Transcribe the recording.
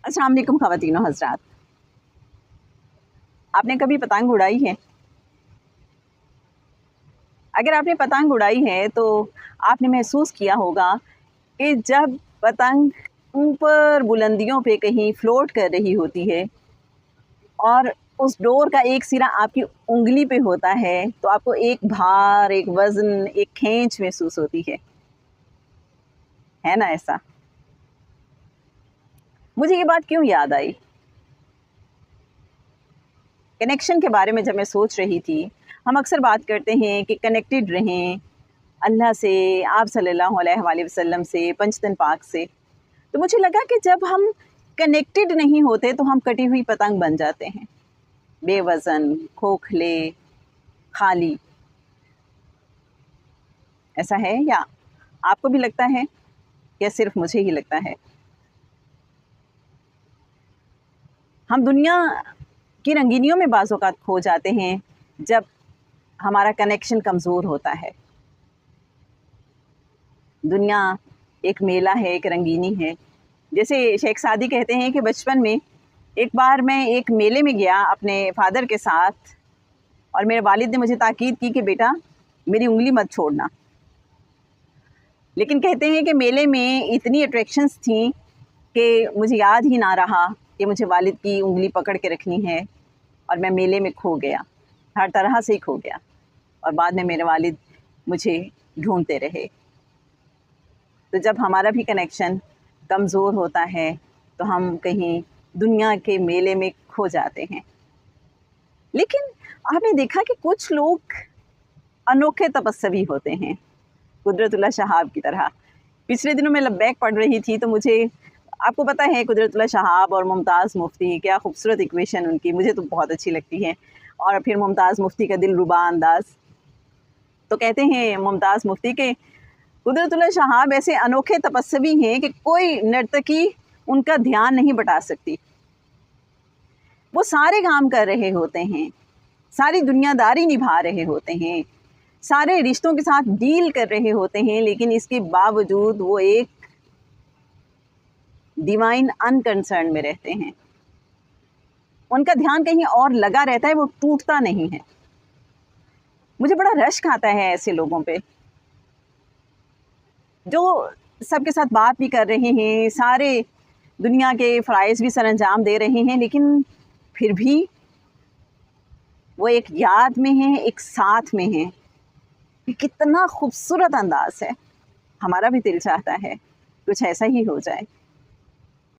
السلام علیکم خواتین و حضرات، آپ نے کبھی پتنگ اڑائی ہے؟ اگر آپ نے پتنگ اڑائی ہے تو آپ نے محسوس کیا ہوگا کہ جب پتنگ اوپر بلندیوں پہ کہیں فلوٹ کر رہی ہوتی ہے اور اس ڈور کا ایک سرا آپ کی انگلی پہ ہوتا ہے تو آپ کو ایک بھار، ایک وزن، ایک کھینچ محسوس ہوتی ہے نا ایسا؟ مجھے یہ بات کیوں یاد آئی؟ کنیکشن کے بارے میں جب میں سوچ رہی تھی، ہم اکثر بات کرتے ہیں کہ کنیکٹڈ رہیں اللہ سے، آپ صلی اللہ علیہ وآلہ وسلم سے، پنجتن پاک سے. تو مجھے لگا کہ جب ہم کنیکٹڈ نہیں ہوتے تو ہم کٹی ہوئی پتنگ بن جاتے ہیں، بے وزن، کھوکھلے، خالی. ایسا ہے یا آپ کو بھی لگتا ہے یا صرف مجھے ہی لگتا ہے؟ ہم دنیا کی رنگینیوں میں بعض اوقات کھو جاتے ہیں جب ہمارا کنیکشن کمزور ہوتا ہے. دنیا ایک میلہ ہے، ایک رنگینی ہے. جیسے شیخ سعدی کہتے ہیں کہ بچپن میں ایک بار میں ایک میلے میں گیا اپنے فادر کے ساتھ، اور میرے والد نے مجھے تاکید کی کہ بیٹا میری انگلی مت چھوڑنا. لیکن کہتے ہیں کہ میلے میں اتنی اٹریکشنز تھیں کہ مجھے یاد ہی نہ رہا کہ مجھے والد کی انگلی پکڑ کے رکھنی ہے، اور میں میلے میں کھو گیا، ہر طرح سے ہی کھو گیا. اور بعد میں میرے والد مجھے ڈھونڈتے رہے. تو جب ہمارا بھی کنیکشن کمزور ہوتا ہے تو ہم کہیں دنیا کے میلے میں کھو جاتے ہیں. لیکن آپ نے دیکھا کہ کچھ لوگ انوکھے تپسوی ہوتے ہیں، قدرت اللہ شہاب کی طرح. پچھلے دنوں میں لبیک پڑھ رہی تھی تو مجھے، آپ کو پتہ ہے قدرت اللہ شہاب اور ممتاز مفتی، کیا خوبصورت ایکویشن ان کی، مجھے تو بہت اچھی لگتی ہے. اور پھر ممتاز مفتی کا دل ربا انداز. تو کہتے ہیں ممتاز مفتی کہ قدرت اللہ شہاب ایسے انوکھے تپسوی ہیں کہ کوئی نرتکی ان کا دھیان نہیں بٹا سکتی. وہ سارے کام کر رہے ہوتے ہیں، ساری دنیا داری نبھا رہے ہوتے ہیں، سارے رشتوں کے ساتھ ڈیل کر رہے ہوتے ہیں، لیکن اس کے باوجود وہ ایک ڈیوائن انکنسرن میں رہتے ہیں. ان کا دھیان کہیں اور لگا رہتا ہے، وہ ٹوٹتا نہیں ہے. مجھے بڑا رشک آتا ہے ایسے لوگوں پہ جو سب کے ساتھ بات بھی کر رہے ہیں، سارے دنیا کے فرائض بھی سر انجام دے رہے ہیں، لیکن پھر بھی وہ ایک یاد میں ہیں، ایک ساتھ میں ہیں. یہ کتنا خوبصورت انداز ہے. ہمارا بھی دل چاہتا ہے کچھ ایسا ہی ہو جائے.